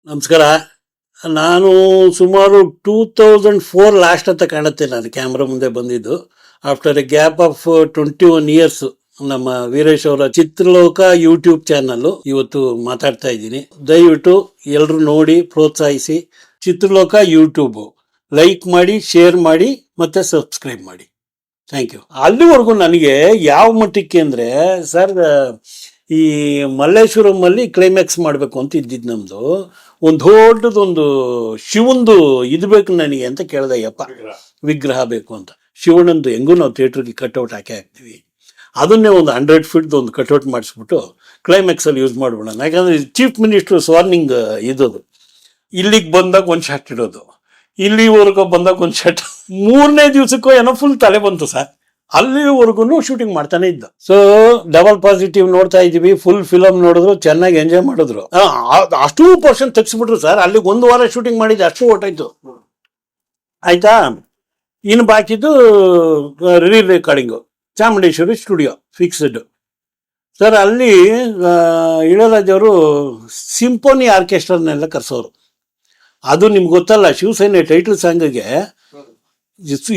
ನಮಸ್ಕಾರ. ನಾನು ಸುಮಾರು 2004 ಲಾಸ್ಟ್ ಅಂತ ಕಾಣುತ್ತೆ ನಾನು ಕ್ಯಾಮ್ರಾ ಮುಂದೆ ಬಂದಿದ್ದು. After A gap of 21 years ನಮ್ಮ ವೀರೇಶ್ ಅವರ ಚಿತ್ರಲೋಕ ಯೂಟ್ಯೂಬ್ ಚಾನಲ್ ಇವತ್ತು ಮಾತಾಡ್ತಾ ಇದ್ದೀನಿ. ದಯವಿಟ್ಟು ಎಲ್ಲರೂ ನೋಡಿ ಪ್ರೋತ್ಸಾಹಿಸಿ. ಚಿತ್ರಲೋಕ ಯೂಟ್ಯೂಬ್ ಲೈಕ್ ಮಾಡಿ, ಶೇರ್ ಮಾಡಿ, ಮತ್ತೆ ಸಬ್ಸ್ಕ್ರೈಬ್ ಮಾಡಿ. Thank you. ಅಲ್ಲಿವರೆಗೂ ನನಗೆ ಯಾವ ಮಟ್ಟಕ್ಕೆ ಅಂದರೆ ಸರ್, ಈ ಮಲ್ಲೇಶ್ವರಂ ಅಲ್ಲಿ ಕ್ಲೈಮ್ಯಾಕ್ಸ್ ಮಾಡಬೇಕು ಅಂತ ಇದ್ದಿದ್ದು ನಮ್ಮದು. ಒಂದು ದೊಡ್ಡದೊಂದು ಶಿವಂದು ಇದು ಬೇಕು ನನಗೆ ಅಂತ ಕೇಳ್ದೆ. ಯಪ್ಪ, ವಿಗ್ರಹ ಬೇಕು ಅಂತ. ಶಿವಣ್ಣಂದು ಹೆಂಗೂ ನಾವು ಥಿಯೇಟ್ರಿಗೆ ಕಟ್ಔಟ್ ಹಾಕ್ತೀವಿ, ಅದನ್ನೇ ಒಂದು 100 ಫೀಟ್ದು ಒಂದು ಕಟ್ಔಟ್ ಮಾಡಿಸ್ಬಿಟ್ಟು ಕ್ಲೈಮ್ಯಾಕ್ಸಲ್ಲಿ ಯೂಸ್ ಮಾಡ್ಬಿಡೋಣ. ಯಾಕಂದರೆ ಚೀಫ್ ಮಿನಿಸ್ಟರ್ಸ್ ವಾರ್ನಿಂಗ್ ಇದ್ದದು. ಇಲ್ಲಿಗೆ ಬಂದಾಗ ಒಂದು ಶಾಟ್ ಇಡೋದು, ಇಲ್ಲಿವರೆಗೂ ಬಂದಾಗ ಒಂದು ಶಾಟ್. 3ನೇ ದಿವಸಕ್ಕೂ ಏನೋ ಫುಲ್ ತಲೆ ಬಂತು ಸರ್. ಅಲ್ಲಿವರೆಗೂ ಶೂಟಿಂಗ್ ಮಾಡ್ತಾನೆ ಇದ್ದ. ಸೊ ಡಬಲ್ ಪಾಸಿಟಿವ್ ನೋಡ್ತಾ ಇದ್ದೀವಿ. ಫುಲ್ ಫಿಲಮ್ ನೋಡಿದ್ರು, ಚೆನ್ನಾಗಿ ಎಂಜಾಯ್ ಮಾಡಿದ್ರು. ಅಷ್ಟು ಪರ್ಸೆಂಟ್ ತೆಗ್ಸ್ಬಿಟ್ರು ಸರ್. ಅಲ್ಲಿಗೆ 1 ವಾರ ಶೂಟಿಂಗ್ ಮಾಡಿದ್ದು, ಅಷ್ಟು ಹೊಟ್ಟಾಯ್ತು. ಆಯ್ತಾ, ಇನ್ನು ಬಾಕಿದ್ದು ರೀ recording Chamundeshwari studio fixed. Sir ಅಲ್ಲಿ ಇಳರಾಜ್ ಅವರು ಸಿಂಫೋನಿ ಆರ್ಕೆಸ್ಟ್ರಾನೆಲ್ಲ ಕರೆಸೋರು. ಅದು ನಿಮ್ಗೆ ಗೊತ್ತಲ್ಲ, ಶಿವಸೇನೆ ಟೈಟಲ್ ಸಾಂಗ್ಗೆ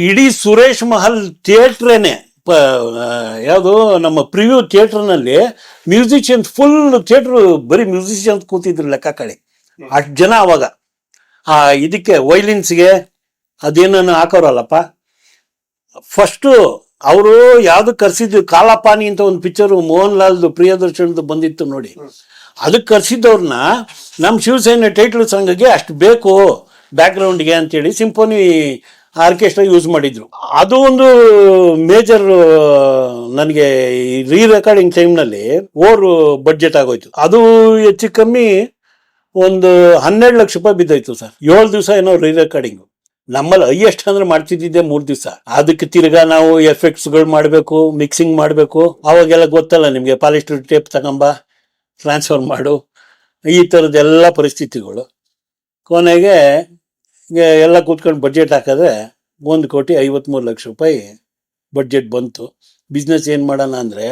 ಇಡೀ ಸುರೇಶ್ ಮಹಲ್ ಥಿಯೇಟ್ರೇನೆ, ಯಾವುದು ನಮ್ಮ ಪ್ರಿವ್ಯೂ ಥಿಯೇಟ್ರ್ನಲ್ಲಿ ಮ್ಯೂಸಿಷಿಯನ್ಸ್, ಫುಲ್ ಥಿಯೇಟ್ರು ಬರೀ ಮ್ಯೂಸಿಷಿಯನ್ಸ್ ಕೂತಿದ್ರು ಲೆಕ್ಕ ಕಡೆ. ಅಷ್ಟು ಜನ ಅವಾಗ ಇದಕ್ಕೆ ವೈಲಿನ್ಸ್ಗೆ ಅದೇನನ್ನು ಹಾಕೋರಲ್ಲಪ್ಪ. ಫಸ್ಟು ಅವರು ಯಾವ್ದು ಕರ್ಸಿದ್ದು, ಕಾಲಾಪಾನಿ ಅಂತ ಒಂದು ಪಿಕ್ಚರು ಮೋಹನ್ ಲಾಲ್ದು ಪ್ರಿಯದರ್ಶನ್ದು ಬಂದಿತ್ತು ನೋಡಿ, ಅದಕ್ಕೆ ಕರ್ಸಿದ್ದವ್ರನ್ನ ನಮ್ಮ ಶಿವಸೇನೆ ಟೈಟಲ್ ಸಾಂಗ್ಗೆ ಅಷ್ಟು ಬೇಕು ಬ್ಯಾಕ್ಗ್ರೌಂಡ್ಗೆ ಅಂತೇಳಿ ಸಿಂಫೋನಿ ಆರ್ಕೆಸ್ಟ್ರಾ ಯೂಸ್ ಮಾಡಿದ್ರು. ಅದು ಒಂದು ಮೇಜರ್ ನನಗೆ ರೀ ರೆಕಾರ್ಡಿಂಗ್ ಟೈಮ್ನಲ್ಲಿ ಬಡ್ಜೆಟ್ ಆಗೋಯ್ತು. ಅದು ಹೆಚ್ಚು ಕಮ್ಮಿ ಒಂದು 12 ಲಕ್ಷ ರೂಪಾಯಿ ಬಿದ್ದೋಯ್ತು ಸರ್. 7 ದಿವಸ ಏನೋ ರೀ ರೆಕಾರ್ಡಿಂಗು. ನಮ್ಮಲ್ಲಿ ಹೈಯೆಸ್ಟ್ ಅಂದ್ರೆ ಮಾಡ್ತಿದ್ದೆ 3 ದಿವಸ. ಅದಕ್ಕೆ ತಿರ್ಗಾ ನಾವು ಎಫೆಕ್ಟ್ಸ್ಗಳು ಮಾಡಬೇಕು, ಮಿಕ್ಸಿಂಗ್ ಮಾಡಬೇಕು. ಅವಾಗೆಲ್ಲ ಗೊತ್ತಲ್ಲ ನಿಮಗೆ, ಪಾಲಿಸ್ಟರ್ ಟೇಪ್ ತಗೊಂಬ, ಟ್ರಾನ್ಸ್ಫರ್ ಮಾಡು, ಈ ಥರದ್ದೆಲ್ಲ ಪರಿಸ್ಥಿತಿಗಳು. ಕೊನೆಗೆ ಎಲ್ಲ ಕೂತ್ಕೊಂಡು ಬಡ್ಜೆಟ್ ಹಾಕಿದ್ರೆ 1,53,00,000 ರೂಪಾಯಿ ಬಡ್ಜೆಟ್ ಬಂತು. ಬಿಸ್ನೆಸ್ ಏನು ಮಾಡೋಣ ಅಂದರೆ,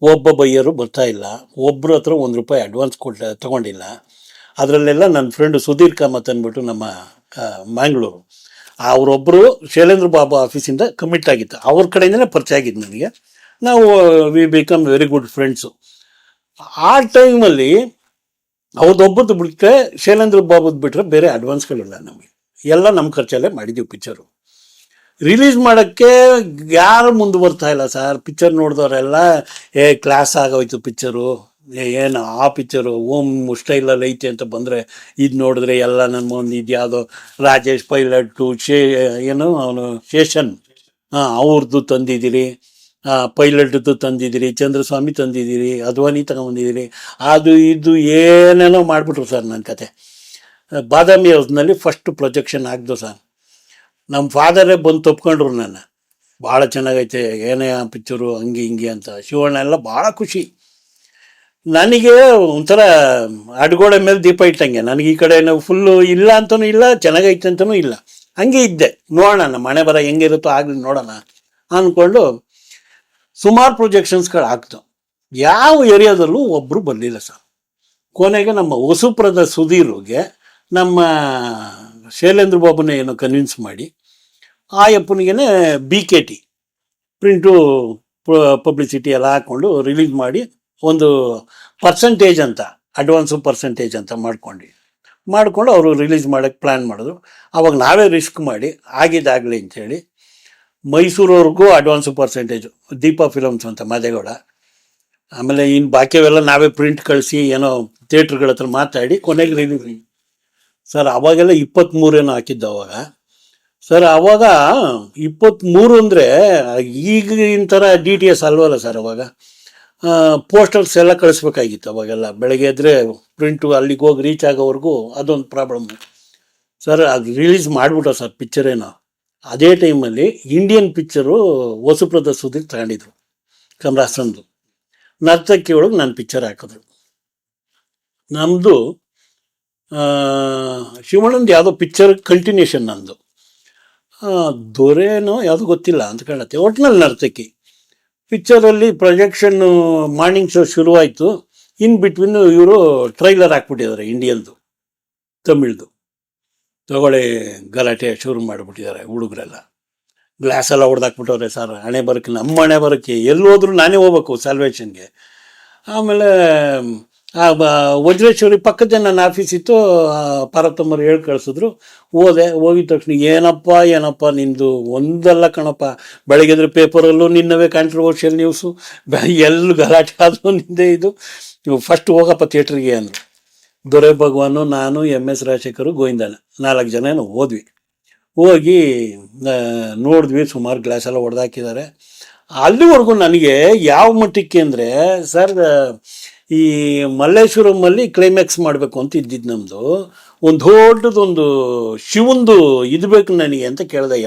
ಒಬ್ಬ ಬೈಯರು ಬರ್ತಾ ಇಲ್ಲ, ಒಬ್ಬರ ಹತ್ರ ₹1 ಅಡ್ವಾನ್ಸ್ ತಗೊಂಡಿಲ್ಲ. ಅದರಲ್ಲೆಲ್ಲ ನನ್ನ ಫ್ರೆಂಡು ಸುಧೀರ್ ಕಾಮತ್ ಅಂದ್ಬಿಟ್ಟು ನಮ್ಮ ಮ್ಯಾಂಗ್ಳೂರು, ಅವರೊಬ್ಬರು ಶೈಲೇಂದ್ರ ಬಾಬು ಆಫೀಸಿಂದ ಕಮಿಟ್ ಆಗಿತ್ತು. ಅವ್ರ ಕಡೆಯಿಂದನೇ ಪರಿಚಯ ಆಗಿದ್ದು ನನಗೆ. ನಾವು we become very good friends. ಆ ಟೈಮಲ್ಲಿ ಅವ್ರದ್ದೊಬ್ಬದ್ದು ಬಿಟ್ಟರೆ, ಶೈಲೇಂದ್ರ ಬಾಬುದು ಬಿಟ್ಟರೆ ಬೇರೆ ಅಡ್ವಾನ್ಸ್ಗಳಿಲ್ಲ ನಮಗೆ. ಎಲ್ಲ ನಮ್ಮ ಖರ್ಚಲ್ಲೇ ಮಾಡಿದ್ದೀವಿ ಪಿಕ್ಚರು. ರಿಲೀಸ್ ಮಾಡೋಕ್ಕೆ ಯಾರು ಮುಂದೆ ಬರ್ತಾ ಇಲ್ಲ ಸರ್. ಪಿಕ್ಚರ್ ನೋಡಿದವರೆಲ್ಲ ಕ್ಲಾಸ್ ಆಗೋಯ್ತು ಪಿಕ್ಚರು, ಏನು ಆ ಪಿಕ್ಚರು ಓಮ್ ಸ್ಟೈಲಲ್ಲಿ ಐತೆ ಅಂತ ಬಂದರೆ, ಇದು ನೋಡಿದ್ರೆ ಎಲ್ಲ ನನ್ನ ಮುಂದೆ ಇದು ಯಾವುದೋ ರಾಜೇಶ್ ಪೈಲಟ್ಟು ಏನು ಅವನು ಶೇಷನ್, ಅವ್ರದ್ದು ತಂದಿದ್ದೀರಿ, ಪೈಲಟ್ದು ತಂದಿದ್ದೀರಿ, ಚಂದ್ರಸ್ವಾಮಿ ತಂದಿದ್ದೀರಿ, ಅದ್ವಾನಿ ತಗೊಂಬಂದಿದ್ದೀರಿ, ಅದು ಇದು ಏನೇನೋ ಮಾಡಿಬಿಟ್ರು ಸರ್. ನನ್ನ ಕತೆ ಬಾದಾಮಿ ಹೌಸ್ನಲ್ಲಿ ಫಸ್ಟ್ ಪ್ರೊಜೆಕ್ಷನ್ ಆಗ್ದು ಸರ್. ನಮ್ಮ ಫಾದರೇ ಬಂದು ತಪ್ಕೊಂಡ್ರು ನನ್ನ, ಭಾಳ ಚೆನ್ನಾಗೈತೆ ಏನೇ ಆ ಪಿಕ್ಚರು ಹಂಗೆ ಹಿಂಗೆ ಅಂತ. ಶಿವಣ್ಣ ಎಲ್ಲ ಭಾಳ ಖುಷಿ. ನನಗೆ ಒಂಥರ ಅಡ್ಗೋಡೆ ಮೇಲೆ ದೀಪ ಇಟ್ಟಂಗೆ. ನನಗೆ ಈ ಕಡೆ ಫುಲ್ಲು ಇಲ್ಲ ಅಂತಲೂ ಇಲ್ಲ, ಚೆನ್ನಾಗೈತೆ ಅಂತಲೂ ಇಲ್ಲ, ಹಂಗೆ ಇದ್ದೆ. ನೋಡೋಣ ನಮ್ಮ ಮನೆ ಬರ ಹೆಂಗಿರುತ್ತೋ ಆಗಲಿ ನೋಡೋಣ ಅಂದ್ಕೊಂಡು ಸುಮಾರು ಪ್ರೊಜೆಕ್ಷನ್ಸ್ಗಳು ಆಗ್ತು. ಯಾವ ಏರಿಯಾದಲ್ಲೂ ಒಬ್ಬರು ಬರಲಿಲ್ಲ ಸರ್. ಕೊನೆಗೆ ನಮ್ಮ ಹೊಸಪುರದ ಸುಧೀರ್ಗೆ ನಮ್ಮ ಶೈಲೇಂದ್ರ ಬಾಬುನೇ ಏನೋ ಕನ್ವಿನ್ಸ್ ಮಾಡಿ, ಆ ಅಪ್ಪನಿಗೆ BKT ಪ್ರಿಂಟು ಪಬ್ಲಿಸಿಟಿ ಎಲ್ಲ ಹಾಕ್ಕೊಂಡು ರಿಲೀಸ್ ಮಾಡಿ, ಒಂದು ಪರ್ಸೆಂಟೇಜ್ ಅಂತ, ಅಡ್ವಾನ್ಸು ಪರ್ಸೆಂಟೇಜ್ ಅಂತ ಮಾಡಿಕೊಂಡು ಅವರು ರಿಲೀಸ್ ಮಾಡೋಕ್ಕೆ ಪ್ಲ್ಯಾನ್ ಮಾಡಿದ್ರು. ಅವಾಗ ನಾವೇ ರಿಸ್ಕ್ ಮಾಡಿ ಆಗಿದ್ದಾಗಲಿ ಅಂಥೇಳಿ ಮೈಸೂರವ್ರಿಗೂ ಅಡ್ವಾನ್ಸು ಪರ್ಸೆಂಟೇಜು, ದೀಪಾ ಫಿಲಮ್ಸ್ ಅಂತ ಮಾದೇಗೌಡ, ಆಮೇಲೆ ಇನ್ನು ಬಾಕಿಯವೆಲ್ಲ ನಾವೇ ಪ್ರಿಂಟ್ ಕಳಿಸಿ ಏನೋ ಥಿಯೇಟ್ರ್ಗಳ ಹತ್ರ ಮಾತಾಡಿ ಕೊನೆಗೆ ರಿಲೀಸ್ ಸರ್. ಅವಾಗೆಲ್ಲ 23 ಏನೋ ಹಾಕಿದ್ದು ಅವಾಗ ಸರ್. ಅವಾಗ 23 ಅಂದರೆ ಈಗಿನ ಥರ DTS ಅಲ್ವಲ್ಲ ಸರ್. ಅವಾಗ ಪೋಸ್ಟರ್ಸ್ ಎಲ್ಲ ಕಳಿಸ್ಬೇಕಾಗಿತ್ತು ಅವಾಗೆಲ್ಲ. ಬೆಳಗ್ಗೆ ಎದ್ದರೆ ಪ್ರಿಂಟು ಅಲ್ಲಿಗೆ ಹೋಗಿ ರೀಚ್ ಆಗೋವರೆಗೂ ಅದೊಂದು ಪ್ರಾಬ್ಲಮ್ಮು ಸರ್. ಅದು ರಿಲೀಸ್ ಮಾಡಿಬಿಟ್ಟೋ ಸರ್ ಪಿಕ್ಚರೇನೋ. ಅದೇ ಟೈಮಲ್ಲಿ ಇಂಡಿಯನ್ ಪಿಕ್ಚರು ಹೊಸಪುರದ ಸುದ್ದಿಗೆ ತಗೊಂಡಿದ್ರು, ಕಮಲಾಸನ್ದು ನರ್ತಕಿ ಒಳಗೆ ನನ್ನ ಪಿಕ್ಚರ್ ಹಾಕಿದ್ರು. ನಮ್ಮದು ಶಿವಣ್ಣಂದು ಯಾವುದೋ ಪಿಕ್ಚರ್ ಕಂಟಿನ್ಯೂಷನ್, ನಂದು ದೊರೆನೋ ಯಾವುದೋ ಗೊತ್ತಿಲ್ಲ ಅಂತ ಕಾಣುತ್ತೆ. ಒಟ್ಟಿನಲ್ಲಿ ನರ್ತಕಿ ಪಿಕ್ಚರಲ್ಲಿ ಪ್ರೊಜೆಕ್ಷನ್ನು ಮಾರ್ನಿಂಗ್ ಶೋ ಶುರುವಾಯಿತು. ಇನ್ ಬಿಟ್ವೀನ್ ಇವರು ಟ್ರೈಲರ್ ಹಾಕ್ಬಿಟ್ಟಿದ್ದಾರೆ ಇಂಡಿಯನ್ದು. ತಮಿಳ್ದು ತಗೊಳ್ಳಿ ಗಲಾಟೆ ಶುರು ಮಾಡಿಬಿಟ್ಟಿದ್ದಾರೆ ಹುಡುಗರೆಲ್ಲ. ಗ್ಲಾಸ್ ಎಲ್ಲ ಹೊಡೆದಾಕ್ಬಿಟ್ಟವ್ರೆ ಸರ್. ಹಣೆ ಬರೋಕ್ಕೆ ನಮ್ಮ ಹಣೆ ಬರೋಕ್ಕೆ ಎಲ್ಲಿ ಹೋದ್ರು ನಾನೇ ಹೋಗ್ಬೇಕು ಸ್ಯಾಲ್ವೇಷನ್ಗೆ. ಆಮೇಲೆ ವಜ್ರೇಶ್ವರಿ ಪಕ್ಕದ ನನ್ನ ಆಫೀಸ್ ಇತ್ತು, ಪಾರ್ವತಮ್ಮರು ಹೇಳಿ ಕಳಿಸಿದ್ರು. ಹೋಗಿದ ತಕ್ಷಣ ಏನಪ್ಪ ನಿಂದು ಒಂದಲ್ಲ ಕಣಪ್ಪ, ಬೆಳಗ್ಗೆದ್ರೆ ಪೇಪರಲ್ಲೂ ನಿನ್ನವೇ ಕಾಂಟ್ರವರ್ಷಿಯಲ್ ನ್ಯೂಸು, ಎಲ್ಲೂ ಗಲಾಟೆ ಆದರೂ ನಿಂದೇ ಇದು. ಫಸ್ಟ್ ಹೋಗಪ್ಪ ಥಿಯೇಟ್ರಿಗೆ ಅಂದರು. ದೊರೆ ಭಗವಾನು, ನಾನು, MS ರಾಜಶೇಖರು, ಗೋವಿಂದಣ್ಣ 4 ಜನ ಹೋದ್ವಿ. ಹೋಗಿ ನೋಡಿದ್ವಿ. ಸುಮಾರು ಗ್ಲಾಸ್ ಎಲ್ಲ ಹೊಡೆದಾಕಿದ್ದಾರೆ. ಅಲ್ಲಿವರೆಗೂ ನನಗೆ ಯಾವ ಮಟ್ಟಕ್ಕೆ ಅಂದರೆ ಸರ್, ಈ ಮಲ್ಲೇಶ್ವರಮಲ್ಲಿ ಕ್ಲೈಮ್ಯಾಕ್ಸ್ ಮಾಡಬೇಕು ಅಂತ ಇದ್ದಿದ್ದು ನಮ್ಮದು. ಒಂದು ದೊಡ್ಡದೊಂದು ಶಿವಂದು ಇದು ಬೇಕು ನನಗೆ ಅಂತ ಕೇಳಿದೆ.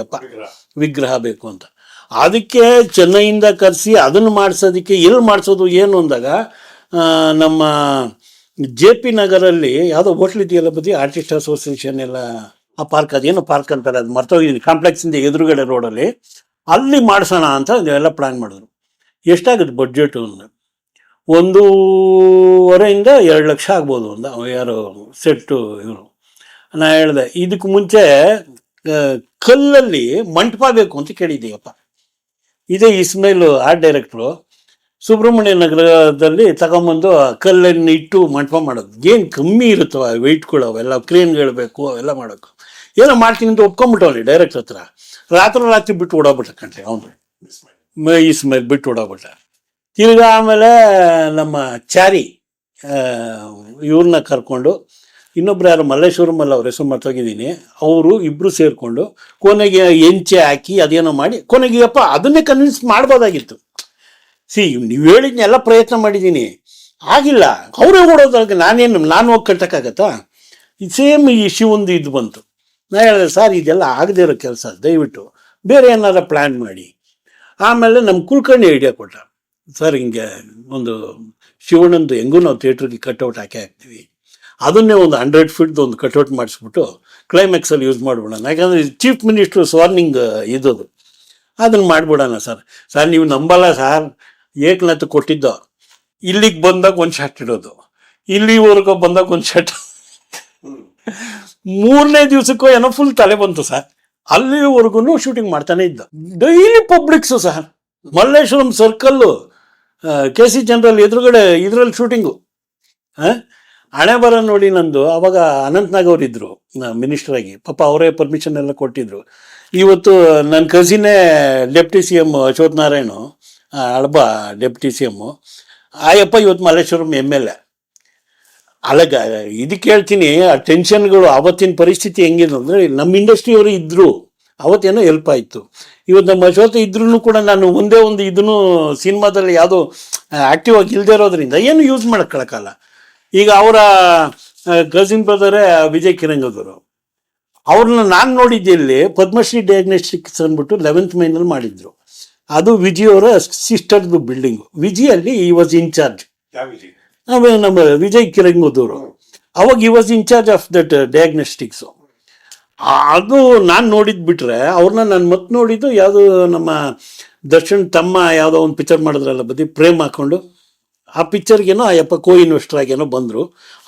ವಿಗ್ರಹ ಬೇಕು ಅಂತ. ಅದಕ್ಕೆ ಚೆನ್ನೈಯಿಂದ ಕರೆಸಿ ಅದನ್ನು ಮಾಡಿಸೋದಕ್ಕೆ ಎಲ್ಲಿ ಮಾಡಿಸೋದು ಏನು ಅಂದಾಗ, ನಮ್ಮ JP ನಗರಲ್ಲಿ ಯಾವುದೋ ಹೋಟ್ಲ್ ಇದೆಯಲ್ಲ ಬದಿ, ಆರ್ಟಿಸ್ಟ್ ಅಸೋಸಿಯೇಷನ್ ಎಲ್ಲ ಆ ಪಾರ್ಕ್, ಅದೇನೋ ಪಾರ್ಕ್ ಅಂತಾರೆ, ಅದು ಮರ್ತೋಗಿದ್ದೀನಿ, ಕಾಂಪ್ಲೆಕ್ಸಿಂದ ಎದುರುಗಡೆ ರೋಡಲ್ಲಿ, ಅಲ್ಲಿ ಮಾಡಿಸೋಣ ಅಂತ ಎಲ್ಲ ಪ್ಲ್ಯಾನ್ ಮಾಡಿದ್ರು. ಎಷ್ಟಾಗುತ್ತೆ ಬಡ್ಜೆಟು ಅಂದರೆ 1.5 2 ಲಕ್ಷ ಆಗ್ಬೋದು. ಯಾರು ಸೆಟ್ಟು ಇವರು. ನಾನು ಹೇಳಿದೆ, ಇದಕ್ಕೆ ಮುಂಚೆ ಕಲ್ಲಲ್ಲಿ ಮಂಟಪ ಬೇಕು ಅಂತ ಕೇಳಿದ್ದೀಯಪ್ಪ. ಇದೇ ಇಸ್ಮೇಲ್ ಆರ್ಟ್ ಡೈರೆಕ್ಟ್ರು ಸುಬ್ರಹ್ಮಣ್ಯ ನಗರದಲ್ಲಿ ತಗೊಂಬಂದು ಕಲ್ಲನ್ನು ಇಟ್ಟು ಮಂಟಪ ಮಾಡೋದು. ಏನು ಕಮ್ಮಿ ಇರುತ್ತವ ವೆಯ್ಟ್ಗಳು, ಅವೆಲ್ಲ ಕ್ರೇನ್ಗಳು ಬೇಕು, ಅವೆಲ್ಲ ಮಾಡೋಕ್ಕೆ. ಏನೋ ಮಾಡ್ತೀನಿ ಅಂತ ಒಪ್ಕೊಂಬಿಟ್ಟವಲ್ಲಿ ಡೈರೆಕ್ಟ್ರ್ ಹತ್ರ. ರಾತ್ರಿ ಬಿಟ್ಟು ಓಡೋಗ್ಬಿಟ್ಟ ಕಣ್ರಿ ಅವನು, ಇಸ್ಮೇಲ್ ಬಿಟ್ಟು ಓಡೋಗ್ಬಿಟ್ಟ. ತಿರ್ಗಾ ಆಮೇಲೆ ನಮ್ಮ ಚಾರಿ ಇವ್ರನ್ನ ಕರ್ಕೊಂಡು, ಇನ್ನೊಬ್ರು ಯಾರು ಮಲ್ಲೇಶ್ವರಮಲ್ಲ, ಅವ್ರ ಹೆಸರು ಮರ್ತೋಗಿದ್ದೀನಿ, ಅವರು ಇಬ್ಬರು ಸೇರಿಕೊಂಡು ಕೊನೆಗೆ ಎಂಚೆ ಹಾಕಿ ಅದೇನೋ ಮಾಡಿ ಕೊನೆಗೆ ಅದನ್ನೇ ಕನ್ವಿನ್ಸ್ ಮಾಡ್ಬೋದಾಗಿತ್ತು. ನೀವು ಹೇಳಿದ್ನೆಲ್ಲ ಪ್ರಯತ್ನ ಮಾಡಿದ್ದೀನಿ, ಆಗಿಲ್ಲ. ಅವರೇ ಓಡೋದಾಗ ನಾನು ಹೋಗಿ ಕಟ್ಟಕ್ಕಾಗತ್ತಾ? ಸೇಮ್ ಈ ಶಿವಂದು ಇದು ಬಂತು. ನಾ ಹೇಳಿದೆ, ಸರ್ ಇದೆಲ್ಲ ಆಗದೇ ಇರೋ ಕೆಲಸ, ದಯವಿಟ್ಟು ಬೇರೆ ಏನಾರ ಪ್ಲ್ಯಾನ್ ಮಾಡಿ. ಆಮೇಲೆ ನಮ್ಮ ಕುಲಕರ್ಣಿ ಐಡಿಯಾ ಕೊಟ್ಟ, ಸರ್ ಹಿಂಗೆ ಒಂದು ಶಿವಣ್ಣಂದು ಹೆಂಗೂ ನಾವು ಥಿಯೇಟ್ರಿಗೆ ಕಟ್ಔಟ್ ಹಾಕ್ತೀವಿ, ಅದನ್ನೇ ಒಂದು 100 ಫೀಟ್ದು ಒಂದು ಕಟ್ಔಟ್ ಮಾಡಿಸ್ಬಿಟ್ಟು ಕ್ಲೈಮ್ಯಾಕ್ಸಲ್ಲಿ ಯೂಸ್ ಮಾಡಿಬಿಡೋಣ. ಯಾಕಂದರೆ ಚೀಫ್ ಮಿನಿಸ್ಟ್ರು ಸ್ವಾರ್ನಿಂಗ್ ಇದ್ದದು, ಅದನ್ನು ಮಾಡಿಬಿಡೋಣ ಸರ್. ನೀವು ನಂಬಲ್ಲ ಸರ್, ಏಕನಾಥ ಕೊಟ್ಟಿದ್ದೋ, ಇಲ್ಲಿಗೆ ಬಂದಾಗ ಒಂದು ಶಾಟ್ ಇಡೋದು, ಇಲ್ಲಿವರೆಗೂ ಬಂದಾಗ ಒಂದು ಶಾಟ್, 3ನೇ ದಿವಸಕ್ಕೂ ಏನೋ ಫುಲ್ ತಲೆ ಬಂತು ಸರ್. ಅಲ್ಲಿವರೆಗೂ ಶೂಟಿಂಗ್ ಮಾಡ್ತಾನೆ ಇದ್ದ. Daily publics sir, Malleshwaram circle, KC general ಎದುರುಗಡೆ ಇದರಲ್ಲಿ ಶೂಟಿಂಗು. ಹಣೆ ಬರ ನೋಡಿ ನಂದು. ಅವಾಗ ಅನಂತ್ನಾಗ್ ಅವರಿದ್ದರು ಮಿನಿಸ್ಟ್ರಾಗಿ, ಪಾಪ ಅವರೇ ಪರ್ಮಿಷನ್ ಎಲ್ಲ ಕೊಟ್ಟಿದ್ರು. ಇವತ್ತು ನನ್ನ ಕಸಿನೇ ಡೆಪ್ಟಿ CM ಅಶ್ವಥ್ ನಾರಾಯಣ್, ಅಳಬ ಡೆಪ್ಟಿ CM, ಆಯಪ್ಪ ಇವತ್ತು ಮಲ್ಲೇಶ್ವರಂ MLA. ಅಲ್ಲಗ ಇದಕ್ಕೆ ಹೇಳ್ತೀನಿ, ಆ ಟೆನ್ಷನ್ಗಳು. ಆವತ್ತಿನ ಪರಿಸ್ಥಿತಿ ಹೆಂಗಿದೆ ಅಂದರೆ, ನಮ್ಮ ಇಂಡಸ್ಟ್ರಿಯವರು ಇದ್ದರು, ಅವತ್ತೇನೋ ಹೆಲ್ಪ್ ಆಯಿತು. ಇವತ್ತು ನಮ್ಮ ಅಶ್ವಥ ಇದ್ರೂ ಕೂಡ ನಾನು ಒಂದೇ ಒಂದು ಇದನ್ನು ಸಿನಿಮಾದಲ್ಲಿ ಯಾವುದೋ ಆ್ಯಕ್ಟಿವ್ ಆಗಿ ಇಲ್ಲದೆ ಇರೋದ್ರಿಂದ ಏನು ಯೂಸ್ ಮಾಡೋಕ್ಕಾಗಲ್ಲ. ಈಗ ಅವರ ಕಸಿನ್ ಬ್ರದರೇ ವಿಜಯ್ ಕಿರಂಗದವರು, ಅವ್ರನ್ನ ನಾನು ನೋಡಿದ್ದೆ ಇಲ್ಲಿ ಪದ್ಮಶ್ರೀ ಡಯಾಗ್ನೋಸ್ಟಿಕ್ಸ್ ಅಂದ್ಬಿಟ್ಟು 11th ಮೈನಲ್ಲಿ ಮಾಡಿದ್ರು. ಅದು ವಿಜಯ್ ಅವರ ಸಿಸ್ಟರ್ದು ಬಿಲ್ಡಿಂಗು. ವಿಜಯಲ್ಲಿ ಈ ವಾಸ್ ಇನ್ಚಾರ್ಜ್, ನಮ್ಮ ವಿಜಯ್ ಕಿರಂಗದವರು. ಅವಾಗ ಈ ವಾಸ್ ಇನ್ಚಾರ್ಜ್ ಆಫ್ ದಟ್ ಡಯಾಗ್ನೋಸ್ಟಿಕ್ಸು. ಅದು ನಾನು ನೋಡಿದ್ದು ಬಿಟ್ರೆ, ಅವ್ರನ್ನ ನಾನು ಮತ್ತೆ ನೋಡಿದ್ದು ಯಾವುದು ನಮ್ಮ ದರ್ಶನ್ ತಮ್ಮ ಯಾವುದೋ ಒಂದು ಪಿಕ್ಚರ್ ಮಾಡಿದ್ರಲ್ಲ ಬದಿ, ಪ್ರೇಮ್ ಹಾಕ್ಕೊಂಡು, ಆ ಪಿಕ್ಚರ್ಗೇನೋ ಅಯ್ಯಪ್ಪ ಕೋ-ಇನ್ವೆಸ್ಟರ್ ಆಗೇನೋ ಬಂದರು.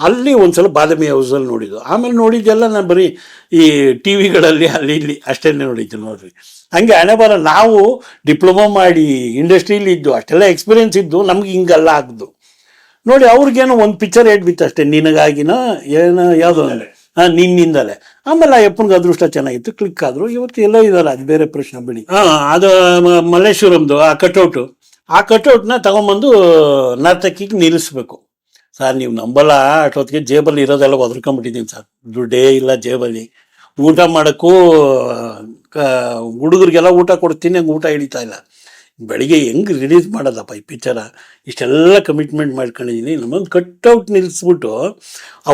ಅಲ್ಲಿ ಒಂದ್ಸಲ ಬಾದಾಮಿ ಹೌಸಲ್ಲಿ ನೋಡಿದ್ದು. ಆಮೇಲೆ ನೋಡಿದ್ದೆಲ್ಲ ನಾನು ಬರೀ ಈ TV ಗಳಲ್ಲಿ ಅಲ್ಲಿ ಇಲ್ಲಿ ಅಷ್ಟೇ ನೋಡಿದ್ದು ನೋಡ್ರಿ. ಹಂಗೆ ಹಣೆ ಬರ, ನಾವು ಡಿಪ್ಲೊಮಾ ಮಾಡಿ ಇಂಡಸ್ಟ್ರೀಲಿ ಇದ್ದು, ಅಷ್ಟೆಲ್ಲ ಎಕ್ಸ್ಪೀರಿಯನ್ಸ್ ಇದ್ದು, ನಮ್ಗೆ ಹಿಂಗೆಲ್ಲ ಆಗ್ದು ನೋಡಿ. ಅವ್ರಿಗೇನೋ ಒಂದು ಪಿಕ್ಚರ್ ಬಿತ್ತು ಅಷ್ಟೇ, ನಿನಗಾಗಿನ ಏನೋ ಯಾವುದೋ ನಿನ್ನಿಂದಲೇ. ಆಮೇಲೆ ಆ ಯಪ್ಪನಿಗೆ ಅದೃಷ್ಟ ಚೆನ್ನಾಗಿತ್ತು, ಕ್ಲಿಕ್ ಆದರು. ಇವತ್ತು ಎಲ್ಲ ಇದಲ್ಲ, ಅದು ಬೇರೆ ಪ್ರಶ್ನೆ ಬಿಡಿ. ಅದು ಮಲ್ಲೇಶ್ವರಂದು ಆ ಕಟೌಟ್ನ ತಗೊಂಬಂದು ನರ್ತಕಿಗೆ ನಿಲ್ಲಿಸ್ಬೇಕು. ಸರ್ ನೀವು ನಂಬಲ್ಲ, ಅಷ್ಟೊತ್ತಿಗೆ ಜೇಬಲ್ಲಿ ಇರೋದೆಲ್ಲ ಒದರ್ಕೊಂಬಿಟ್ಟಿದ್ದೀನಿ ಸರ್, ದುಡ್ಡೇ ಇಲ್ಲ ಜೇಬಲ್ಲಿ. ಊಟ ಮಾಡೋಕ್ಕೂ ಹುಡುಗರಿಗೆಲ್ಲ ಊಟ ಕೊಡ್ತೀನಿ, ಹಂಗೆ ಊಟ ಹಿಡಿತಾ ಇಲ್ಲ. ಬೆಳಿಗ್ಗೆ ಹೆಂಗೆ ರಿಲೀಸ್ ಮಾಡೋದಪ್ಪ ಈ ಪಿಕ್ಚರ, ಇಷ್ಟೆಲ್ಲ ಕಮಿಟ್ಮೆಂಟ್ ಮಾಡ್ಕೊಂಡಿದ್ದೀನಿ. ನಮ್ಮೊಂದು ಕಟ್ಔಟ್ ನಿಲ್ಲಿಸ್ಬಿಟ್ಟು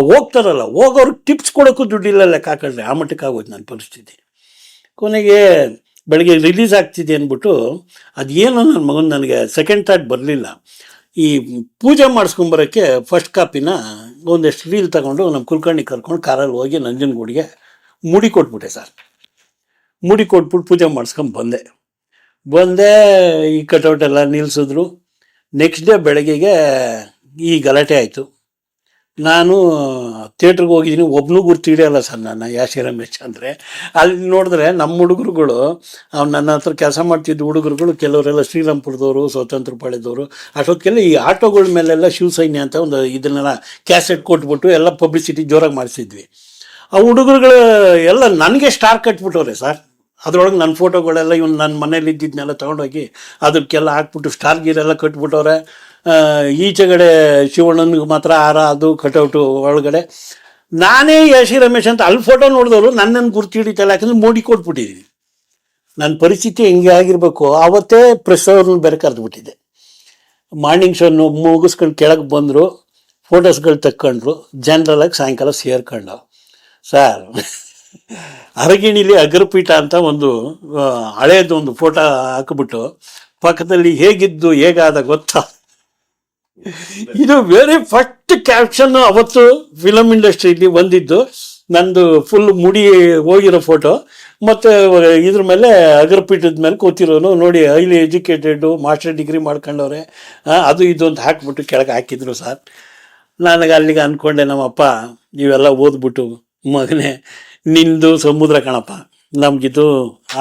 ಹೋಗ್ತಾರಲ್ಲ, ಹೋಗೋರ್ಗೆ ಟಿಪ್ಸ್ ಕೊಡೋಕ್ಕೂ ದುಡ್ಡಿಲ್ಲ ಲೆಕ್ಕ ಹಾಕಿದ್ರೆ, ಆ ಮಟ್ಟಕ್ಕೆ ಆಗೋಯ್ತು ನನ್ನ ಪರಿಸ್ಥಿತಿ. ಕೊನೆಗೆ ಬೆಳಗ್ಗೆ ರಿಲೀಸ್ ಆಗ್ತಿದೆ ಅಂದ್ಬಿಟ್ಟು, ಅದೇನೋ ನನ್ನ ಮಗನ ನನಗೆ ಸೆಕೆಂಡ್ ಥಾಟ್ ಬರಲಿಲ್ಲ. ಈ ಪೂಜೆ ಮಾಡಿಸ್ಕೊಂಬರೋಕ್ಕೆ ಫಸ್ಟ್ ಕಾಪಿನ ಒಂದಷ್ಟು ರೀಲ್ ತಗೊಂಡು ನಮ್ಮ ಕುಲಕರ್ಣಿ ಕರ್ಕೊಂಡು ಕಾರಲ್ಲಿ ಹೋಗಿ ನಂಜನಗೂಡಿಗೆ ಮುಡಿ ಕೊಟ್ಬಿಟ್ಟೆ ಸರ್. ಮುಡಿ ಕೊಟ್ಬಿಟ್ಟು ಪೂಜೆ ಮಾಡಿಸ್ಕೊಂಡು ಬಂದೆ. ಈ ಕಟೌಟ್ ಎಲ್ಲ ನಿಲ್ಲಿಸಿದ್ರು. ನೆಕ್ಸ್ಟ್ ಡೇ ಬೆಳಗ್ಗೆಗೆ ಈ ಗಲಾಟೆ ಆಯಿತು. ನಾನು ಥಿಯೇಟ್ರಿಗೆ ಹೋಗಿದ್ದೀನಿ, ಒಬ್ಬನೂ ಗುರ್ತು ಹಿಡಿಯಲ್ಲ ಸರ್ ನನ್ನ ಯಾಶಿ ರಮೇಶ್ ಅಂದರೆ. ಅಲ್ಲಿ ನೋಡಿದ್ರೆ ನಮ್ಮ ಹುಡುಗರುಗಳು, ಅವ್ನು ನನ್ನ ಹತ್ರ ಕೆಲಸ ಮಾಡ್ತಿದ್ದ ಹುಡುಗರುಗಳು ಕೆಲವರೆಲ್ಲ ಶ್ರೀರಾಮ್ಪುರದವರು, ಸ್ವತಂತ್ರ ಪಾಳ್ಯದವರು. ಅಷ್ಟೊತ್ತಿಗೆಲ್ಲ ಈ ಆಟೋಗಳ ಮೇಲೆಲ್ಲ ಶಿವಸೈನ್ಯ ಅಂತ ಒಂದು ಇದನ್ನೆಲ್ಲ ಕ್ಯಾಸೆಟ್ ಕೊಟ್ಬಿಟ್ಟು ಎಲ್ಲ ಪಬ್ಲಿಸಿಟಿ ಜೋರಾಗಿ ಮಾಡಿಸಿದ್ವಿ. ಆ ಹುಡುಗರುಗಳು ಎಲ್ಲ ನನಗೆ ಸ್ಟಾರ್ ಕಟ್ಬಿಟ್ಟವ್ರೆ ಸರ್. ಅದರೊಳಗೆ ನನ್ನ ಫೋಟೋಗಳೆಲ್ಲ ಇವ್ನು ನನ್ನ ಮನೇಲಿ ಇದ್ದಿದ್ದನ್ನೆಲ್ಲ ತೊಗೊಂಡೋಗಿ ಅದಕ್ಕೆಲ್ಲ ಹಾಕ್ಬಿಟ್ಟು ಸ್ಟಾರ್ ಗೀರೆಲ್ಲ ಕಟ್ಬಿಟ್ಟವ್ರೆ. ಈಚೆಗಡೆ ಶಿವಣ್ಣನಿಗೆ ಮಾತ್ರ ಹಾರ ಅದು ಕಟೌಟು ಒಳಗಡೆ. ನಾನೇ ಯಶಿ ರಮೇಶ್ ಅಂತ ಅಲ್ಲಿ ಫೋಟೋ ನೋಡಿದವರು ನನ್ನನ್ನು ಗುರ್ತು ಹಿಡಿತಲ್ಲ, ಯಾಕಂದ್ರೆ ಮೋಡಿ ಕೊಟ್ಬಿಟ್ಟಿದ್ದೀನಿ. ನನ್ನ ಪರಿಸ್ಥಿತಿ ಹೆಂಗೆ ಆಗಿರಬೇಕು. ಆವತ್ತೇ ಪ್ರೆಸ್ ಅವ್ರನ್ನ ಬೇರೆ ಕರೆದುಬಿಟ್ಟಿದ್ದೆ. ಮಾರ್ನಿಂಗ್ ಶೋ ಮುಗಿಸ್ಕೊಂಡು ಕೆಳಗೆ ಬಂದರು, ಫೋಟೋಸ್ಗಳು ತಕ್ಕೊಂಡ್ರು, ಜನರಲಾಗಿ ಸಾಯಂಕಾಲ ಸೇರ್ಕೊಂಡು. ಸರ್, ಅರಗಿಣಿಲಿ ಅಗ್ರಪೀಠ ಅಂತ ಒಂದು ಹಳೇದು ಒಂದು ಫೋಟೋ ಹಾಕಿಬಿಟ್ಟು ಪಕ್ಕದಲ್ಲಿ ಹೇಗಿದ್ದು ಹೇಗಾದ ಗೊತ್ತಾ, ಇದು ವೆರಿ ಫಸ್ಟ್ ಕ್ಯಾಪ್ಷನ್ ಅವತ್ತು ಫಿಲಮ್ ಇಂಡಸ್ಟ್ರಿಯಲ್ಲಿ ಬಂದಿದ್ದು. ನಂದು ಫುಲ್ ಮುಡಿ ಹೋಗಿರೋ ಫೋಟೋ, ಮತ್ತು ಇದ್ರ ಮೇಲೆ ಅಗ್ರಪೀಠದ ಮೇಲೆ ಕೂತಿರೋನು ನೋಡಿ, ಹೈಲಿ ಎಜುಕೇಟೆಡು, ಮಾಸ್ಟರ್ ಡಿಗ್ರಿ ಮಾಡ್ಕೊಂಡವ್ರೆ, ಅದು ಇದು ಅಂತ ಹಾಕ್ಬಿಟ್ಟು ಕೆಳಗೆ ಹಾಕಿದ್ರು ಸರ್. ನನಗೆ ಅಲ್ಲಿಗೆ ಅಂದ್ಕೊಂಡೆ, ನಮ್ಮಪ್ಪ ಇವೆಲ್ಲ ಓದ್ಬಿಟ್ಟು, ಮಗನೇ ನಿಂದು ಸಮುದ್ರ ಕಣಪ್ಪ, ನಮಗಿದು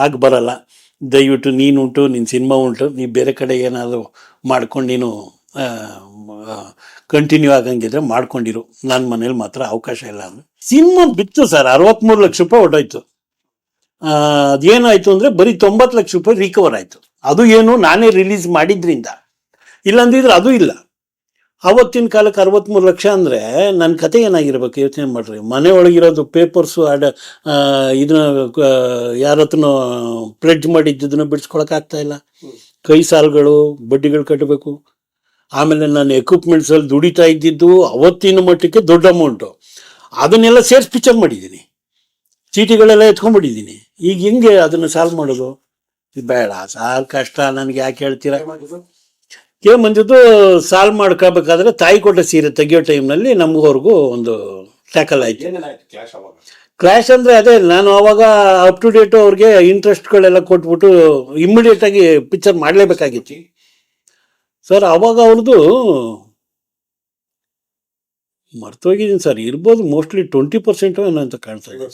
ಆಗ ಬರಲ್ಲ, ದಯವಿಟ್ಟು ನೀನುಂಟು, ನಿನ್ನ ಸಿನಿಮಾ ಉಂಟು, ನೀವು ಬೇರೆ ಕಡೆ ಏನಾದರೂ ಮಾಡ್ಕೊಂಡು ನೀನು ಕಂಟಿನ್ಯೂ ಆಗಂಗಿದ್ರೆ ಮಾಡ್ಕೊಂಡಿರು, ನನ್ನ ಮನೇಲಿ ಮಾತ್ರ ಅವಕಾಶ ಇಲ್ಲ ಅಂದ್ರೆ. ಸಿನಿಮಾ ಬಿತ್ತು ಸರ್, 63 ಲಕ್ಷ ರೂಪಾಯಿ ಹೊಟ್ಟೋಯ್ತು. ಅದೇನಾಯಿತು ಅಂದರೆ ಬರೀ 90 ಲಕ್ಷ ರೂಪಾಯಿ ರಿಕವರ್ ಆಯಿತು. ಅದು ಏನು ನಾನೇ ರಿಲೀಸ್ ಮಾಡಿದ್ರಿಂದ, ಇಲ್ಲಾಂದಿದ್ರೆ ಅದು ಇಲ್ಲ. ಅವತ್ತಿನ ಕಾಲಕ್ಕೆ 63 ಲಕ್ಷ ಅಂದರೆ ನನ್ನ ಕತೆ ಏನಾಗಿರ್ಬೇಕು ಯೋಚನೆ ಮಾಡ್ರಿ. ಮನೆ ಒಳಗಿರೋದು ಪೇಪರ್ಸು, ಇದನ್ನ ಯಾರ ಹತ್ರನೋ ಪ್ಲೆಡ್ಜ್ ಮಾಡಿದ್ದನ್ನು ಬಿಡಿಸ್ಕೊಳಕ್ಕಾಗ್ತಾ ಇಲ್ಲ, ಕೈ ಸಾಲುಗಳು, ಬಡ್ಡಿಗಳು ಕಟ್ಟಬೇಕು. ಆಮೇಲೆ ನಾನು ಎಕ್ವಿಪ್ಮೆಂಟ್ಸಲ್ಲಿ ದುಡಿತಾ ಇದ್ದಿದ್ದು ಅವತ್ತಿನ ಮಟ್ಟಕ್ಕೆ ದೊಡ್ಡ ಅಮೌಂಟು, ಅದನ್ನೆಲ್ಲ ಸೇರಿಸಿ ಪಿಕ್ಚರ್ ಮಾಡಿದ್ದೀನಿ, ಚೀಟಿಗಳೆಲ್ಲ ಎತ್ಕೊಂಡ್ಬಿಟ್ಟಿದ್ದೀನಿ. ಈಗ ಹೆಂಗೆ ಅದನ್ನು ಸಾಲ್ವ್ ಮಾಡೋದು? ಬೇಡ ಸಾಲ್, ಕಷ್ಟ, ನನಗೆ ಯಾಕೆ ಹೇಳ್ತೀರಾ. ಮಂಜದ್ದು ಸಾಲ್ವ್ ಮಾಡ್ಕೋಬೇಕಾದ್ರೆ ತಾಯಿ ಕೊಟ್ಟ ಸೀರೆ ತೆಗಿಯೋ ಟೈಮ್ನಲ್ಲಿ ನಮಗವ್ರಿಗೂ ಒಂದು ಟ್ಯಾಕಲ್ ಆಯ್ತು. ಕ್ಲಾಶ್ ಅಂದರೆ ಅದೇ, ನಾನು ಅವಾಗ ಅಪ್ ಟು ಡೇಟು ಅವ್ರಿಗೆ ಇಂಟ್ರೆಸ್ಟ್ಗಳೆಲ್ಲ ಕೊಟ್ಬಿಟ್ಟು ಇಮ್ಮಿಡಿಯೇಟಾಗಿ ಪಿಕ್ಚರ್ ಮಾಡಲೇಬೇಕಾಗಿತ್ತು ಸರ್. ಅವಾಗ ಅವ್ರದ್ದು ಮರ್ತೋಗಿದ್ದೀನಿ ಸರ್, ಇರ್ಬೋದು ಮೋಸ್ಟ್ಲಿ 20% ಏನೋ ಅಂತ ಕಾಣ್ತಾ ಇದೆ.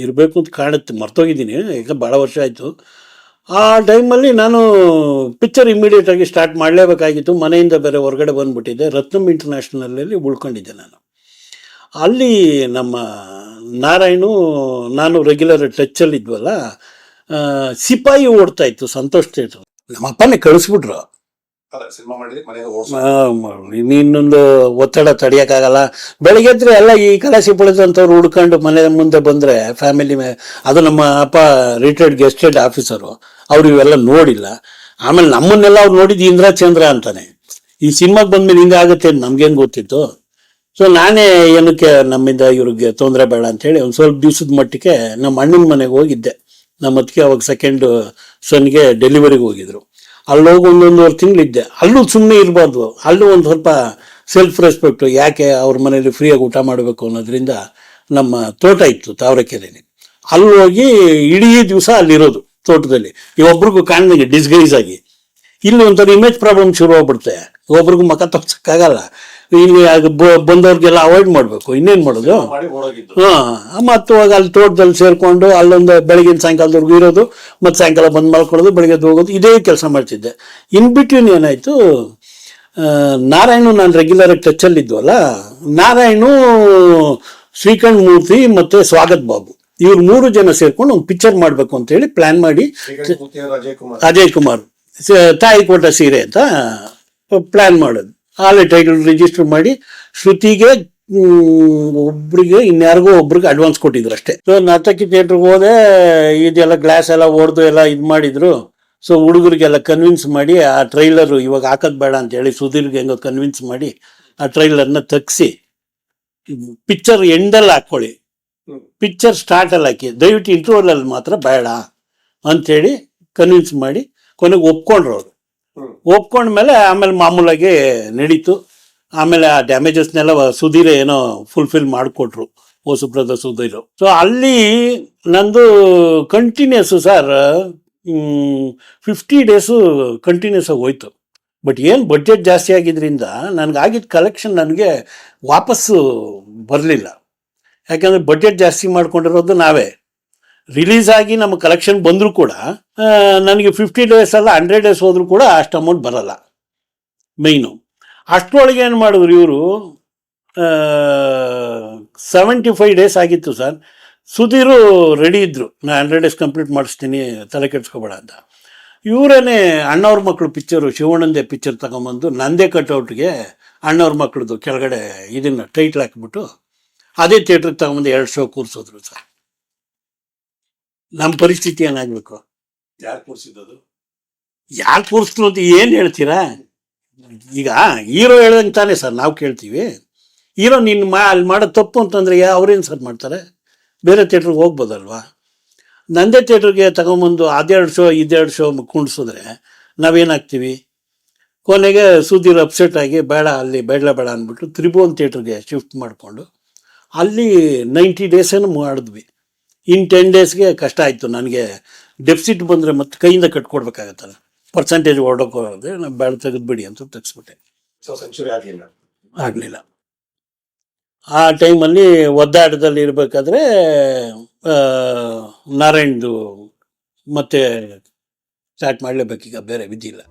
ಇರಬೇಕು ಅಂತ ಕಾಣುತ್ತೆ, ಮರ್ತೋಗಿದ್ದೀನಿ, ಈಗ ಭಾಳ ವರ್ಷ ಆಯಿತು. ಆ ಟೈಮಲ್ಲಿ ನಾನು ಪಿಕ್ಚರ್ ಇಮ್ಮಿಡಿಯೇಟಾಗಿ ಸ್ಟಾರ್ಟ್ ಮಾಡಲೇಬೇಕಾಗಿತ್ತು. ಮನೆಯಿಂದ ಬೇರೆ ಹೊರಗಡೆ ಬಂದುಬಿಟ್ಟಿದ್ದೆ, ರತ್ನಂ ಇಂಟರ್ನ್ಯಾಷನಲಲ್ಲಿ ಉಳ್ಕೊಂಡಿದ್ದೆ ನಾನು. ಅಲ್ಲಿ ನಮ್ಮ ನಾರಾಯಣು ನಾನು ರೆಗ್ಯುಲರ್ ಟಚ್ಚಲ್ಲಿದ್ವಲ್ಲ, ಸಿಪಾಯಿ ಓಡ್ತಾ ಇತ್ತು ಸಂತೋಷ್ ಥಿಯೇಟ್ರ್. ನಮ್ಮಪ್ಪನೇ ಕಳಿಸ್ಬಿಟ್ರು, ಇನ್ನೊಂದು ಒತ್ತಡ ತಡಿಯೋಕ್ಕಾಗಲ್ಲ. ಬೆಳಗ್ಗೆ ಎದ್ರೆ ಎಲ್ಲ ಈ ಕಲಾಸಿ ಪಡೆದಂಥವ್ರು ಹುಡ್ಕೊಂಡು ಮನೆ ಮುಂದೆ ಬಂದರೆ ಫ್ಯಾಮಿಲಿ ಅದು ನಮ್ಮ ಅಪ್ಪ ರಿಟೈರ್ಡ್ ಗೆಸ್ಟೆಡ್ ಆಫೀಸರು, ಅವ್ರು ಇವೆಲ್ಲ ನೋಡಿಲ್ಲ. ಆಮೇಲೆ ನಮ್ಮನ್ನೆಲ್ಲ ಅವ್ರು ನೋಡಿದ್ದು ಇಂದ್ರ ಚಂದ್ರ ಅಂತಾನೆ. ಈ ಸಿನಿಮಾಗೆ ಬಂದ್ಮೇಲೆ ಹಿಂಗಾಗುತ್ತೆ ಅಂತ ನಮ್ಗೇನು ಗೊತ್ತಿತ್ತು. ಸೊ ನಾನೇ ಏನಕ್ಕೆ ನಮ್ಮಿಂದ ಇವ್ರಿಗೆ ತೊಂದರೆ ಬೇಡ ಅಂತೇಳಿ ಒಂದು ಸ್ವಲ್ಪ ದಿವ್ಸದ ಮಟ್ಟಿಗೆ ನಮ್ಮ ಅಣ್ಣನ ಮನೆಗೆ ಹೋಗಿದ್ದೆ. ನಮ್ಮ ಅದಕ್ಕೆ ಅವಾಗ ಸೆಕೆಂಡ್ ಸನ್ಗೆ ಡೆಲಿವರಿಗೆ ಹೋಗಿದ್ರು. ಅಲ್ಲೋಗಿ 1.5 ತಿಂಗಳಿದ್ದೆ. ಅಲ್ಲೂ ಸುಮ್ಮನೆ ಇರಬಾರ್ದು, ಅಲ್ಲೂ ಒಂದು ಸ್ವಲ್ಪ ಸೆಲ್ಫ್ ರೆಸ್ಪೆಕ್ಟು, ಯಾಕೆ ಅವ್ರ ಮನೇಲಿ ಫ್ರೀಯಾಗಿ ಊಟ ಮಾಡಬೇಕು ಅನ್ನೋದ್ರಿಂದ. ನಮ್ಮ ತೋಟ ಇತ್ತು ತಾವರೆಕೆರೆಯಲ್ಲಿ, ಅಲ್ಲಿ ಹೋಗಿ ಇಡೀ ದಿವಸ ಅಲ್ಲಿರೋದು ತೋಟದಲ್ಲಿ. ಒಬ್ರಿಗೂ ಕಾಣ್ದಂಗೆ ಡಿಸ್ಗೈಸ್ ಆಗಿ. ಇಲ್ಲಿ ಒಂಥರ ಇಮೇಜ್ ಪ್ರಾಬ್ಲಮ್ ಶುರು ಆಗ್ಬಿಡುತ್ತೆ, ಒಬ್ರಿಗೂ ಮುಖ ತೋರ್ಸಕ್ಕಾಗಲ್ಲ. ಇಲ್ಲಿ ಬಂದವ್ರಿಗೆಲ್ಲ ಅವಾಯ್ಡ್ ಮಾಡಬೇಕು, ಇನ್ನೇನು ಮಾಡೋದು. ಮತ್ತು ಅಲ್ಲಿ ತೋಟದಲ್ಲಿ ಸೇರಿಕೊಂಡು ಅಲ್ಲೊಂದು ಬೆಳಗಿನ ಸಾಯಂಕಾಲದವರೆಗೂ ಇರೋದು, ಮತ್ತು ಸಾಯಂಕಾಲ ಬಂದು ಮಾಡ್ಕೊಳ್ಳೋದು, ಬೆಳಗ್ಗೆ ಹೋಗೋದು, ಇದೇ ಕೆಲಸ ಮಾಡ್ತಿದ್ದೆ. ಇನ್ ಬಿಟ್ವೀನ್ ಏನಾಯಿತು, ನಾರಾಯಣು ನಾನು ರೆಗ್ಯುಲರಾಗಿ ಟಚ್ಚಲ್ಲಿದ್ವಲ್ಲ, ನಾರಾಯಣು, ಶ್ರೀಕಂಠ್ ಮೂರ್ತಿ ಮತ್ತು ಸ್ವಾಗತ್ ಬಾಬು, ಇವ್ರು 3 ಜನ ಸೇರ್ಕೊಂಡು ಒಂದು ಪಿಕ್ಚರ್ ಮಾಡಬೇಕು ಅಂತೇಳಿ ಪ್ಲ್ಯಾನ್ ಮಾಡಿ, ಅಜಯ್ ಕುಮಾರ್ ತಾಯಿ ಕೊಟ್ಟ ಸೀರೆ ಅಂತ ಪ್ಲ್ಯಾನ್ ಮಾಡೋದು. ಆಲೇ ಟೈಟಲ್ ರಿಜಿಸ್ಟರ್ ಮಾಡಿ ಶ್ರುತಿಗೆ ಒಬ್ರಿಗೆ ಇನ್ಯಾರಿಗೂ ಒಬ್ರಿಗೆ ಅಡ್ವಾನ್ಸ್ ಕೊಟ್ಟಿದ್ರು ಅಷ್ಟೇ. ಸೊ ನಾಟಕಿ ಥಿಯೇಟ್ರಿಗೆ ಹೋದೆ, ಇದೆಲ್ಲ ಗ್ಲಾಸ್ ಎಲ್ಲ ಹೊಡೆದು ಎಲ್ಲ ಇದು ಮಾಡಿದ್ರು. ಸೊ ಹುಡುಗರಿಗೆಲ್ಲ ಕನ್ವಿನ್ಸ್ ಮಾಡಿ ಆ ಟ್ರೈಲರು ಇವಾಗ ಹಾಕೋದು ಬೇಡ ಅಂತೇಳಿ ಸುಧೀರ್ಗೆ ಹೆಂಗೋ ಕನ್ವಿನ್ಸ್ ಮಾಡಿ ಆ ಟ್ರೈಲರ್ನ ತೆಗ್ಸಿ ಪಿಕ್ಚರ್ ಎಂಡಲ್ಲಿ ಹಾಕ್ಕೊಳ್ಳಿ, ಪಿಕ್ಚರ್ ಸ್ಟಾರ್ಟಲ್ಲಿ ಹಾಕಿ, ದಯವಿಟ್ಟು ಇಂಟರ್ವಲಲ್ಲಿ ಮಾತ್ರ ಬೇಡ ಅಂಥೇಳಿ ಕನ್ವಿನ್ಸ್ ಮಾಡಿ ಕೊನೆಗೆ ಒಪ್ಕೊಂಡ್ರು ಅವರು. ಒಪ್ಕೊಂಡ್ಮೇಲೆ ಆಮೇಲೆ ಮಾಮೂಲಾಗಿ ನಡೀತು. ಆಮೇಲೆ ಆ ಡ್ಯಾಮೇಜಸ್ನೆಲ್ಲ ಸುಧೀರೇ ಏನೋ ಫುಲ್ಫಿಲ್ ಮಾಡಿಕೊಟ್ರು, ಹೊಸಬ್ರದ ಸುಧೀರು. ಸೊ ಅಲ್ಲಿ ನಂದು ಕಂಟಿನ್ಯೂಸು ಸರ್ 50 ಡೇಸು ಕಂಟಿನ್ಯೂಸ್ ಆಗಿ ಹೋಯ್ತು. ಬಟ್ ಏನು ಬಡ್ಜೆಟ್ ಜಾಸ್ತಿ ಆಗಿದ್ದರಿಂದ ನನಗಾಗಿದ್ದ ಕಲೆಕ್ಷನ್ ನನಗೆ ವಾಪಸ್ಸು ಬರಲಿಲ್ಲ. ಯಾಕಂದರೆ ಬಡ್ಜೆಟ್ ಜಾಸ್ತಿ ಮಾಡ್ಕೊಂಡಿರೋದು ನಾವೇ. ರಿಲೀಸ್ ಆಗಿ ನಮ್ಮ ಕಲೆಕ್ಷನ್ ಬಂದರೂ ಕೂಡ ನನಗೆ 50 ಡೇಸ್ ಅಲ್ಲ 100 ಡೇಸ್ ಹೋದರೂ ಕೂಡ ಅಷ್ಟು ಅಮೌಂಟ್ ಬರಲ್ಲ ಮೈನು. ಅಷ್ಟರೊಳಗೆ ಏನು ಮಾಡಿದ್ರು ಇವರು, 75 ಡೇಸ್ ಆಗಿತ್ತು ಸರ್. ಸುಧೀರು ರೆಡಿ ಇದ್ದರು, ನಾನು 100 ಡೇಸ್ ಕಂಪ್ಲೀಟ್ ಮಾಡಿಸ್ತೀನಿ, ತಲೆ ಕೆಡಿಸ್ಕೋಬೇಡ ಅಂತ. ಇವರೇನೆ ಅಣ್ಣವ್ರ ಮಕ್ಕಳು ಪಿಕ್ಚರು, ಶಿವಣ್ಣಂದೇ ಪಿಕ್ಚರ್ ತಗೊಂಬಂದು ನಂದೇ ಕಟ್ಔಟ್ಗೆ ಅಣ್ಣವ್ರ ಮಕ್ಕಳದು ಕೆಳಗಡೆ ಇದನ್ನು ಟೈಟ್ಲ್ ಹಾಕಿಬಿಟ್ಟು ಅದೇ ಥಿಯೇಟ್ರಿಗೆ ತಗೊಂಬಂದು 2 ಶೋ ಕೂರಿಸಿದ್ರು ಸರ್. ನಮ್ಮ ಪರಿಸ್ಥಿತಿ ಏನಾಗಬೇಕು? ಯಾರು ಕೂರಿಸಿದ್ದು? ಯಾರು ಕೂರಿಸಿದ್ರು ಅಂತ ಏನು ಹೇಳ್ತೀರಾ? ಈಗ ಹೀರೋ ಹೇಳ್ದಂಗೆ ತಾನೇ ಸರ್ ನಾವು ಕೇಳ್ತೀವಿ. ಹೀರೋ ನಿನ್ನ ಅಲ್ಲಿ ಮಾಡೋದು ತಪ್ಪು ಅಂತಂದರೆ ಅವ್ರೇನು ಸರ್ ಮಾಡ್ತಾರೆ? ಬೇರೆ ಥಿಯೇಟ್ರಿಗೆ ಹೋಗ್ಬೋದಲ್ವಾ? ನಂದೇ ಥಿಯೇಟ್ರಿಗೆ ತಗೊಂಬಂದು ಅದೆರಡು ಶೋ ಇದೆರಡು ಶೋ ಕುಣಿಸಿದ್ರೆ ನಾವೇನಾಗ್ತೀವಿ? ಕೊನೆಗೆ ಸುಧೀರ್ ಅಪ್ಸೆಟ್ ಆಗಿ ಬೇಡ ಅಲ್ಲಿ ಬೇಡ ಅಂದ್ಬಿಟ್ಟು ತ್ರಿಭುವನ್ ಥಿಯೇಟ್ರಿಗೆ ಶಿಫ್ಟ್ ಮಾಡಿಕೊಂಡು ಅಲ್ಲಿ 90 ಡೇಸ್ ಏನೋ ಮಾಡಿದ್ವಿ. ಇನ್ನು 10 ಡೇಸ್ಗೆ ಕಷ್ಟ ಆಯಿತು ನನಗೆ. ಡೆಫಿಸಿಟ್ ಬಂದರೆ ಮತ್ತೆ ಕೈಯಿಂದ ಕಟ್ಕೊಡ್ಬೇಕಾಗತ್ತಲ್ಲ, ಪರ್ಸೆಂಟೇಜ್ ಹೊರಡೋಕೋದ್ರೆ ನಾನು ಬೇಡ ತೆಗೆದುಬಿಡಿ ಅಂತ ತೆಗೆಸ್ಬಿಟ್ಟೆ. ಸೆಂಚುರಿ ಆಗಲಿಲ್ಲ. ಆ ಟೈಮಲ್ಲಿ ಒದ್ದಾಟದಲ್ಲಿ ಇರಬೇಕಾದ್ರೆ ನಾರಾಯಣ್ದು ಮತ್ತೆ ಸ್ಟಾರ್ಟ್ ಮಾಡಲೇಬೇಕೀಗ, ಬೇರೆ ವಿಧಿ ಇಲ್ಲ.